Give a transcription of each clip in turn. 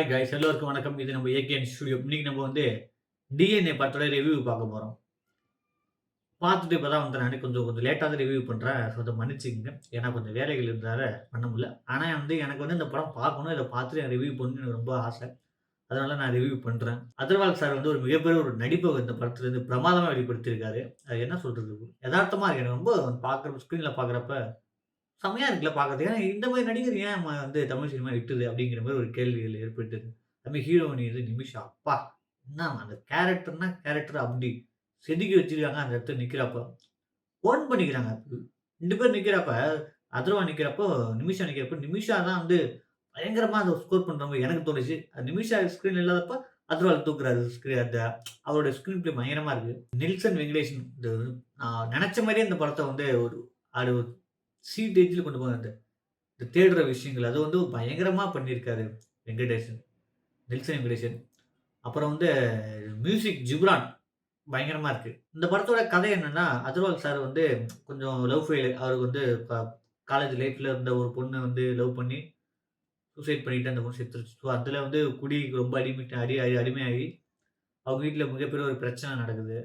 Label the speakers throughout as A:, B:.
A: Hi guys எல்லோருக்கும் வணக்கம். இது நம்ம ஏகேஎன் ஸ்டுடியோ. இன்னைக்கு நம்ம வந்து டிஎன்ஏ படத்தோட ரிவ்யூ பார்க்க போறோம். பார்த்துட்டு இப்போ தான் வந்தேன் நானு. கொஞ்சம் கொஞ்சம் லேட்டா தான் ரிவ்யூ பண்றேன். ஸோ அத மன்னிச்சுக்கங்க. ஏன்னா கொஞ்சம் வேலைகள் இருந்ததால பண்ண முடியல. ஆனா வந்து எனக்கு வந்து இந்த படம் பார்க்கணும். இத பார்த்துட்டு ரிவ்யூ பண்ணணும்னு எனக்கு ரொம்ப ஆசை. அதனால நான் ரிவ்யூ பண்றேன். அகர்வால் சார் வந்து ஒரு மிகப்பெரிய ஒரு நடிப்ப இந்த படத்துல இருந்து பிரமாதமா வெளிப்படுத்தியிருக்காரு. அது என்ன சொல்றது? எதார்த்தமா இருக்கு. எனக்கு ரொம்ப ஸ்க்ரீன்ல பார்க்குறப்ப செம்மையா இருக்குல்ல பார்க்கறதுக்கு. ஏன்னா இந்த மாரி நடிகர் ஏன் வந்து தமிழ் சினிமா விட்டுது அப்படிங்கிற மாரி ஒரு கேள்விகள் ஏற்பட்டது. அதுமாரி ஹீரோயினி இது நிமிஷா. அப்பா! என்ன அந்த கேரக்டர்னா கேரக்டர் அப்படி செதுக்கி வச்சிருக்காங்க அந்த இடத்துல நிக்கிறப்ப. ஓன் பண்ணிக்கிறாங்க. 2 பேர் நிக்கிறப்ப, அதர்வா நிக்கிறப்போ, நிமிஷா நிக்கிறப்போ, நிமிஷா தான் வந்து பயங்கரமா அத ஸ்கோர் பண்ற மாரி எனக்கு தோணுச்சு. நிமிஷா ஸ்க்ரீன்ல இல்லாதப்ப அதர்வால் தூக்குறாரு. அந்த அவருடைய ஸ்க்ரீன் பிளே பயங்கரமா இருக்கு. நெல்சன் வெங்கடேஷன் நான் நெனச்ச மாரியே இந்த படத்த வந்து ஒரு அது எட்ஜ்ல கொண்டு போனாரு. இந்த தேடுற விஷயங்கள் அது வந்து பயங்கரமா பண்ணியிருக்காரு வெங்கடேஷன். நெல்சன் வெங்கடேஷன். அப்புறம் வந்து மியூசிக் ஜிப்ரான் பயங்கரமா இருக்கு. இந்த படத்தோட கதை என்னன்னா, அகர்வால் சார் வந்து கொஞ்சம் லவ் ஃபெயிலியர். அவருக்கு வந்து காலேஜ் லைஃப்ல இருந்த ஒரு பொண்ண வந்து லவ் பண்ணி சூசைட் பண்ணிட்டு அந்த பொண்ணு செத்துருச்சு. ஸோ அதுல வந்து குடிக்கு ரொம்ப அடிமைட் அடிமையாகி அவங்க வீட்ல மிகப்பெரிய ஒரு பிரச்சனை நடக்குது.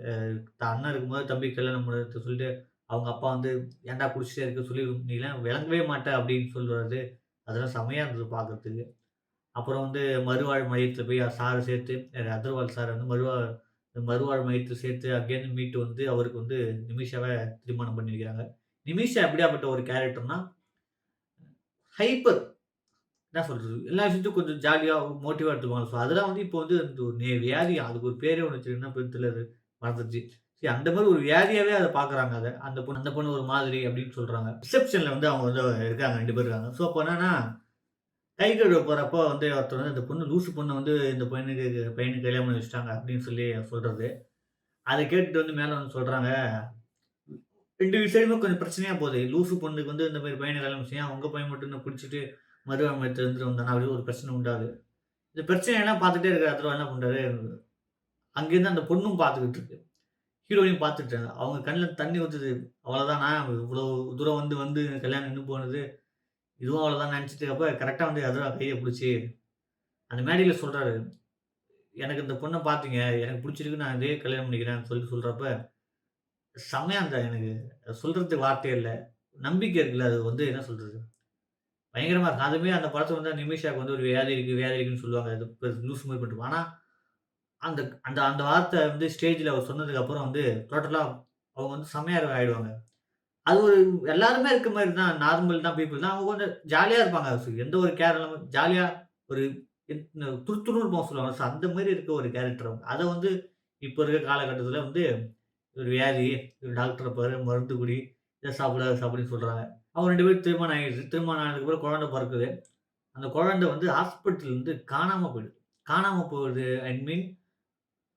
A: அண்ணன் இருக்கும்போது தம்பிக்கு கல்யாணம் பண்ண சொல்லிட்டு அவங்க அப்பா வந்து "ஏன்டா குடிச்சிட்டே இருக்க சொல்லி நீலாம் விளங்கவே மாட்ட" அப்படின்னு சொல்றாரு. அதெல்லாம் செம்மையா இருந்தது பார்க்கறதுக்கு. அப்புறம் வந்து மறுவாழ் மையத்தில போய் சார சேர்த்து அகர்வால் சார் வந்து மறுவாழ் மையத்தில சேர்த்து அங்கேருந்து மீட்டு வந்து அவருக்கு வந்து நிமிஷாவ திருமணம் பண்ணி வைக்கிறாங்க. நிமிஷா எப்படியாப்பட்ட ஒரு கேரக்டர்னா, ஹைப்பர் என்ன சொல்றது? எல்லா விஷயத்தையும் கொஞ்சம் ஜாலியா மோட்டிவா எடுத்துக்குவாங்க. ஸோ அதெல்லாம் வந்து இப்போ வந்து அந்த ஒரு வியாதி அதுக்கு ஒரு பேரே ஒண்ணு வச்சிருக்கு. என்ன பேருன்னு தெரியல அது மறந்துருச்சு. சரி அந்த மாரி ஒரு வியாதியாவே அத பார்க்குறாங்க அத. அந்த பொண்ணு ஒரு மாதிரி அப்படின்னு சொல்றாங்க. ரிசப்ஷன்ல வந்து அவங்க வந்து இருக்காங்க 2 பேர் இருக்காங்க. ஸோ அப்போ என்னன்னா கை கழுவ போறப்போ வந்து ஒருத்தர் வந்து, "இந்த பொண்ணு லூசு பொண்ண வந்து இந்த பையனுக்கு கல்யாணம் பண்ணி வச்சுட்டாங்க" அப்படின்னு சொல்லி சொல்றது. அத கேட்டுட்டு வந்து மேல வந்து சொல்றாங்க, "2 சைடுமே கொஞ்சம் பிரச்சனையா போகுது. லூசு பொண்ணுக்கு வந்து இந்த மாரி பையன கல்யாணம் பண்ணிச்சு. ஏன் உங்க பையன் மட்டும் என்ன குடிச்சிட்டு மதுபானத்துல இருந்துட்டு வந்தானா?" அப்படின்னு ஒரு பிரச்சனை உண்டாகுது. இந்த பிரச்சனையெல்லாம் பார்த்துட்டே இருக்கிற அத்தர் என்ன பண்றாரு, அங்கேருந்து அந்த பொண்ணும் பார்த்துக்கிட்டு இருக்கு. ஹீரோயின் பார்த்துட்டு இருக்காங்க. அவங்க கண்ல தண்ணி ஊத்துது. "அவ்வளோதானா? இவ்வளோ தூரம் வந்து வந்து கல்யாணம் நின்னு போனது. இதுவும் அவ்வளோதான்னு" நெனச்சுட்டு இருக்கப்ப கரெக்ட்டா வந்து அத்தர் கைய புடிச்சு அந்த மேடையில சொல்றாரு. எனக்கு இந்த பொண்ண பார்த்தீங்க. எனக்கு புடிச்சிருக்கு. நான் இதே கல்யாணம் பண்ணிக்கிறேன்னு சொல்லி சொல்றப்ப, செம்மையா இருந்தது எனக்கு. சொல்றதுக்கு வார்த்தையே இல்ல. நம்பிக்கை இருக்குல்ல, அது வந்து என்ன சொல்றது? பயங்கரமா இருக்கும். அதுவுமே அந்த படத்துல வந்து நிமிஷாக்கு வந்து ஒரு வியாதி இருக்கு, வியாதி இருக்குன்னு சொல்லுவாங்க. அது லூசு மாரி பண்ணிருப்பான். ஆனா, அந்த அந்த அந்த வார்த்தை வந்து ஸ்டேஜ்ல அவர் சொன்னதுக்கு அப்புறம் வந்து டோட்டலா அவங்க வந்து செம்மையா ஆயிடுவாங்க. அது ஒரு எல்லாருமே இருக்க மாரி தான். நார்மல் தான் பீப்பிள் தான். அவங்க கொஞ்சம் ஜாலியா இருப்பாங்க. எந்த ஒரு கேர் இல்லாம ஜாலியா ஒரு துருதுருன்னு இருப்பான் சொல்லுவாங்க. ஸோ அந்த மாரி இருக்க ஒரு கேரக்டர் அவங்க. அத வந்து இப்ப இருக்க காலகட்டத்தில வந்து ஒரு வியாதி, ஒரு டாக்டர பாரு, மருந்து குடி, இத சாப்பிடு, அத சாப்பிடுன்னு சொல்றாங்க. அவங்க 2 பேரும் திருமணம் ஆயிடுச்சு. திருமணம் ஆனதுக்கப்புறம் குழந்தை பொறக்குது. அந்த குழந்தை வந்து ஹாஸ்பிட்டல்லருந்து காணாம போயிடுது. காணாம போகுது ஐ மீன்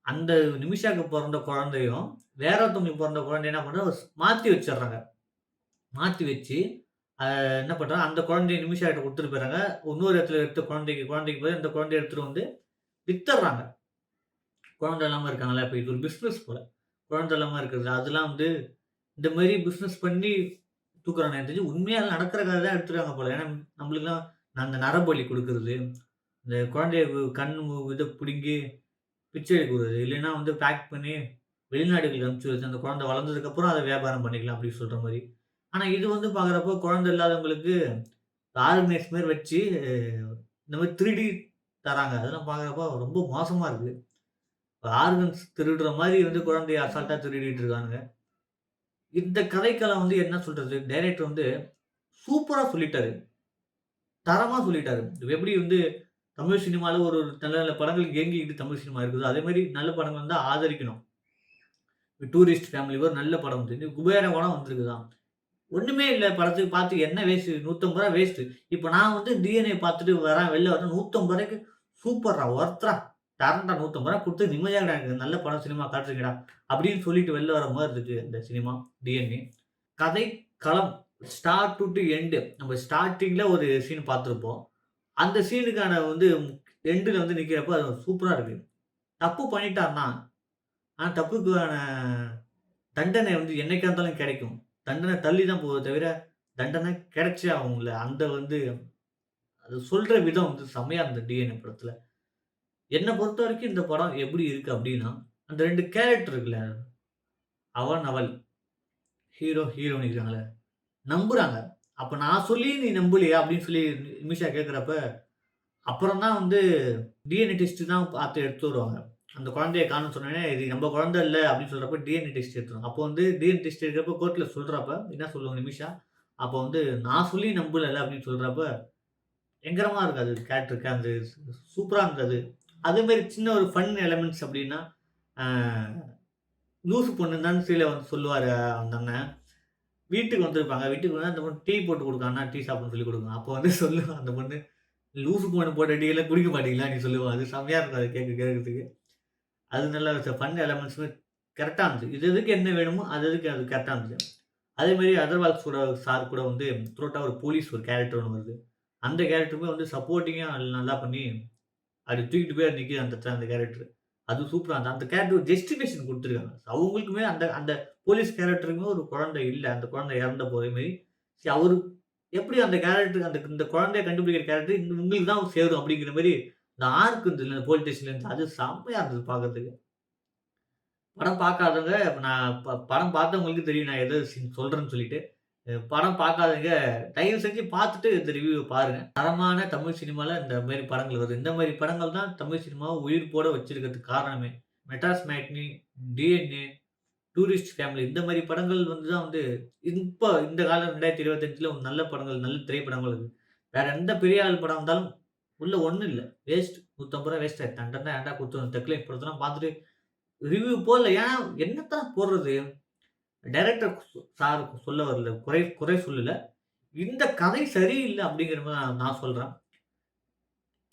A: அந்த நிமிஷாக்கு பொறந்த குழந்தையும், வேற ஒருத்தவங்களுக்கு பொறந்த குழந்தையும் என்ன பண்றாங்க, மாத்தி வச்சுர்றாங்க. மாத்தி வச்சு, என்ன பண்றாங்க, அந்த குழந்தைய நிமிஷாட்ட குடுத்துட்டு போயிர்றாங்க. இன்னொரு இடத்துல எடுத்த குழந்தைக்கு பதிலா இந்த குழந்தைய எடுத்துட்டு வந்து வித்துர்றாங்க. குழந்தை இல்லாம இருக்காங்கல்ல, இப்ப இது ஒரு பிசினஸ் போல. குழந்தை இல்லாம இருக்கிறது. அதெல்லாம் வந்து இந்த மாரி பிசினஸ் பண்ணி தூக்குறாங்க. எனக்கு தெரிஞ்சு உண்மையா அது நடக்கிற கதை தான் எடுத்துருக்காங்க போல. ஏன்னா, நம்மளுக்கெல்லாம் அந்த நரபலி குடுக்குறது, இந்த குழந்தைய கண் இத புடுங்கி பிச்சை எடுக்குறது, இல்லைன்னா வந்து பேக் பண்ணி வெளிநாடுகளுக்கு அனுப்பிச்சு வச்சு, அந்த குழந்தை வளர்ந்ததுக்கப்புறம் அத வியாபாரம் பண்ணிக்கலாம் அப்படின்னு சொல்ற மாரி. ஆனா இது வந்து பார்க்குறப்போ குழந்தை இல்லாதவங்களுக்கு ஆர்கனைஸ் மாரி வச்சு இந்த மாரி 3D தராங்க. அதெல்லாம் பார்க்குறப்போ ரொம்ப மோசமா இருக்கு. ஆர்கன்ஸ் திருடுற மாரி வந்து குழந்தைய அசால்ட்டா திருடிட்டு இருக்கானுங்க. இந்த கதைக்களம் வந்து என்ன சொல்றது? டைரக்டர் வந்து சூப்பரா சொல்லிட்டாரு. தரமா சொல்லிட்டாரு. எப்படி வந்து தமிழ் சினிமால ஒரு ஒரு நல்ல நல்ல படங்கள் இயங்கிக்கிட்டு தமிழ் சினிமா இருக்குதோ, அதே மாரி நல்ல படங்கள் வந்தா ஆதரிக்கணும். டூரிஸ்ட் ஃபேமிலி ஒரு நல்ல படம் வந்து குபேர படம் வந்திருக்குதாம். ஒண்ணுமே இல்ல படத்துக்கு பார்த்து என்ன வேஸ்ட்டு ரூ. 150 வேஸ்ட்டு. இப்ப நான் வந்து டிஎன்ஏ பார்த்துட்டு வரேன், வெளில வரேன் ரூ. 150க்கு சூப்பர்ரா! ஒர்த்ரா! தரேன்டா ரூ. 150 குடுத்து நிம்மதியாடா எனக்கு நல்ல படம் சினிமா காட்டுறீங்கடா! அப்படின்னு சொல்லிட்டு வெளில வர மாரி இருக்கு இந்த சினிமா டிஎன்ஏ. கதை, களம் ஸ்டார்ட் டூ எண்ட் நம்ம ஸ்டார்ட்டிங்ல ஒரு சீன் பார்த்திருப்போம். அந்த சீனுக்கான வந்து எண்டுல வந்து நிக்கிறப்ப அது சூப்பரா இருக்கு. தப்பு பண்ணிட்டான் தான். ஆனா தப்புக்கான தண்டனை வந்து என்னைக்கா இருந்தாலும் கிடைக்கும். தண்டனை தள்ளி தான் போகுதே தவிர, தண்டனை கிடைச்சே ஆகும்ல. அந்த வந்து அது சொல்ற விதம் வந்து செம்மையா இருந்தது டிஎன்ஏ படத்துல. என்ன பொறுத்தவரைக்கும் இந்த படம் எப்படி இருக்கு அப்டின்னா, அந்த 2 கேரக்டர் இருக்குல்ல, அவன், அவள் ஹீரோ, ஹீரோயின் இருக்காங்கல்ல, நம்புறாங்க. அப்ப நான் சொல்லி நீ நம்பலையா? அப்டின்னு சொல்லி நிமிஷா கேட்கிறப்ப, அப்புறம் தான் வந்து டிஎன்ஏ டெஸ்ட் தான் பார்த்து எடுத்து வருவாங்க. அந்த குழந்தைய காணோம்னு சொன்னோனே, "இது நம்ம குழந்தை இல்ல" அப்படின்னு சொல்றப்ப டிஎன்ஏ டெஸ்ட் எடுத்துருவாங்க. அப்போ வந்து டிஎன்ஏ டெஸ்ட் எடுக்கிறப்ப கோர்ட்ல சொல்றப்ப என்ன சொல்லுவாங்க நிமிஷா, அப்போ வந்து "நான் சொல்லி நம்பலல்ல" அப்படின்னு சொல்றப்ப, பயங்கரமா இருக்கு அது கேரக்டருக்கு. அந்த சூப்பரா இருந்தது. அதே மாரி சின்ன ஒரு ஃபன் எலமெண்ட்ஸ் அப்படின்னா, ஆ லூசு பொண்ணுன்னு தான் கீழ வந்து சொல்லுவாரு அந்த அண்ணன். வீட்டுக்கு வந்திருப்பாங்க. வீட்டுக்கு வந்தா அந்த பொண்ணு டீ போட்டு குடுக்கும். அண்ணா டீ சாப்பிடுன்னு சொல்லி குடுக்கும். அப்போ வந்து சொல்லுவா அந்த பொண்ணு, "லூசு பொண்ணு போட்ட டீ எல்லாம் குடிக்க மாட்டீங்களா?" நீ சொல்லுவா. அது செம்மையா இருக்கும் அது கேட்கறதுக்கு. அது நல்ல ஃபன் எலமெண்ட்ஸுமே கரெக்ட்டா இருந்துச்சு. இது எதுக்கு என்ன வேணுமோ, அது அதுக்கு அது கரெக்ட்டா இருந்துச்சு. அதேமாரி அதர்வால் சார் கூட வந்து த்ரோட்டா ஒரு போலீஸ் ஒரு கேரக்டர் ஒண்ணு வருது. அந்த கேரக்டருமே வந்து சப்போர்ட்டிங்கா நல்லா பண்ணி, அப்டி தூக்கிட்டு போய் நிக்குது அந்த இடத்துல அந்த கேரக்டர். அது சூப்பரா இருந்தது. அந்த கேரக்டர் ஜஸ்டிஃபிகேஷன் குடுத்துருக்காங்க. அவங்களுக்குமே அந்த அந்த போலீஸ் கேரக்டருக்குமே ஒரு குழந்தை இல்ல. அந்த குழந்தை இறந்த போதே மாரி, அவரு எப்படி அந்த கேரக்டர் அந்த இந்த குழந்தைய கண்டுபிடிக்கிற கேரக்டர் உங்களுக்கு தான் சேரும் அப்டிங்கிற மாரி, இந்த ஆர்க் இருந்ததுல்ல போலீஸ் ஸ்டேஷன்ல அது செம்மையா இருந்தது பார்க்கறதுக்கு. படம் பார்க்காதவங்க இப்ப நான் படம் பார்த்தவங்களுக்கு தெரியும் நான் எத சொல்றேன்னு சொல்லிட்டு. படம் பார்க்காதவங்க தயவு செஞ்சு பார்த்துட்டு இந்த ரிவ்யூவ பாருங்க. தரமான தமிழ் சினிமால இந்த மாரி படங்கள் வருது. இந்த மாரி படங்கள் தான் தமிழ் சினிமாவ உயிர்ப்போட வச்சிருக்கிறதுக்கு காரணமே. Madras matinee, DNA, tourist family இந்த மாரி படங்கள் வந்து தான் வந்து இப்ப இந்த காலம் 2025ல ஒரு நல்ல படங்கள், நல்ல திரைப்படங்கள் இருக்கு. வேற எந்த பெரிய ஆள் படம் வந்தாலும் உள்ள ஒண்ணும் இல்ல. வேஸ்ட் ரூ. 150 வேஸ்ட் தண்டன ஏன்டா குடுத்தோம் தெக்லைன் படத்தெல்லாம் பார்த்துட்டு ரிவ்யூ போடல. ஏன் என்னத்தான் போடுறது? டைரக்டர் சார் சொல்ல வரல. குறை குறை சொல்லல. இந்த கதை சரியில்ல அப்படிங்கிற மாரி நான் சொல்றேன்.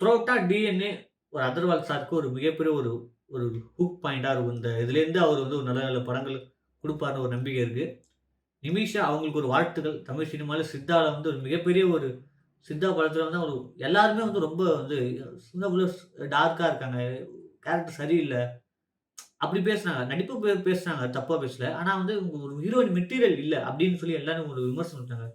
A: த்ரூ அவுட்டா டிஎன்ஏ ஒரு அகர்வால் சாருக்கு ஒரு மிகப்பெரிய ஒரு ஒரு ஹூக் பாயிண்ட்டா இருக்கும். இந்த இதுலேருந்து அவர் வந்து ஒரு நல்ல நல்ல படங்கள் குடுப்பார்ன்னு ஒரு நம்பிக்கை இருக்கு. நிமிஷா அவங்களுக்கு ஒரு வாழ்த்துக்கள். தமிழ் சினிமால சித்தால வந்து ஒரு மிகப்பெரிய ஒரு சித்தா படத்துல வந்து ஒரு எல்லாருமே வந்து ரொம்ப வந்து சின்ன புள்ள டார்க்கா இருக்காங்க. கேரக்டர் சரியில்ல. அப்படி பேசுனாங்க. நடிப்பு பேசுனாங்க. தப்பா பேசல. ஆனா வந்து ஒரு ஹீரோயின் மெட்டீரியல் இல்ல அப்படின்னு சொல்லி எல்லாரும் ஒரு விமர்சனம் வச்சாங்க.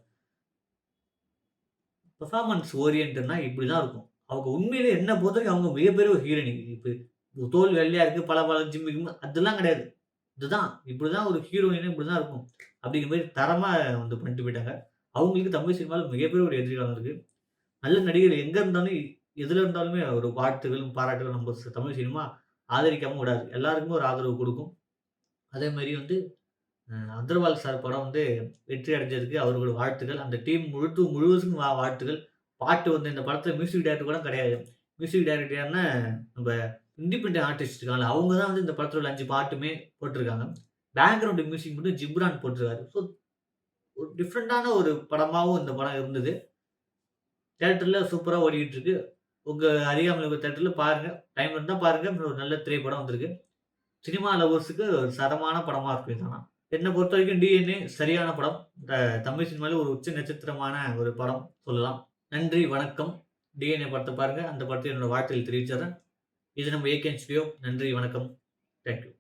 A: பெர்ஃபார்மன்ஸ் ஓரியன்ட்ன்னா இப்படிதான் இருக்கும். அவங்க உண்மையிலே என்ன பொறுத்தவரைக்கும் அவங்க மிகப்பெரிய ஒரு ஹீரோயினி. இப்ப தோல் வெள்ளையா இருக்கு, பளபள ஜிம்மு கிம்மு அதெல்லாம் கிடையாது. இதுதான் இப்படிதான் ஒரு ஹீரோயினா இப்படிதான் இருக்கும். அப்படிங்கிற மாரி தரமா வந்து பண்ணிட்டு போயிட்டாங்க. அவங்களுக்கு தமிழ் சினிமால மிகப்பெரிய ஒரு எதிர்காலம் இருக்கு. நல்ல நடிகர் எங்க இருந்தாலும், எதுல இருந்தாலுமே ஒரு வாழ்த்துகளும், பாராட்டுகளும் நம்ம தமிழ் சினிமா ஆதரிக்காம விடாது. எல்லாருக்குமே ஒரு ஆதரவு குடுக்கும். அதே மாரி வந்து அகர்வால் சார் படம் வந்து வெற்றி அடைஞ்சதுக்கு அவரோட வாழ்த்துக்கள். அந்த டீம் முழுவதும் வாழ்த்துக்கள். பாட்டு வந்து இந்த படத்துல மியூசிக் டைரக்டர் கூட கிடையாது. மியூசிக் டைரக்டர் யாருன்னா, நம்ப இண்டிபெண்டன்ட் ஆர்டிஸ்ட் இருக்காங்கல்ல, அவங்க தான் வந்து இந்த படத்துல உள்ள 5 பாட்டுமே போட்டிருக்காங்க. பேக்கிரவுண்ட் மியூசிக் மட்டும் ஜிப்ரான் போட்டிருக்காரு. ஸோ ஒரு டிஃபரண்டான ஒரு படமாவும் இந்த படம் இருந்தது. தியேட்டர்ல சூப்பரா ஓடிக்கிட்டு இருக்கு. உங்க அருகாமையில இருக்கிற தியேட்டர்ல பாருங்க. டைம் இருந்தா பாருங்க. ஒரு நல்ல திரைப்படம் வந்திருக்கு. சினிமா லவர்ஸ்க்கு ஒரு சரமான படமா இருக்கும் இது ஆனா. என்ன பொறுத்தவரைக்கும் டிஎன்ஏ சரியான படம். தமிழ் சினிமால ஒரு உச்ச நட்சத்திரமான ஒரு படம் சொல்லலாம். நன்றி, வணக்கம். டிஎன்ஏ படத்த பாருங்க. அந்த படத்த என்னோட வாழ்த்துக்கள் தெரிவிச்சுர்றேன். இது நம்ம ஏகேஎன் ஸ்டுடியோ. நன்றி, வணக்கம். Thank you.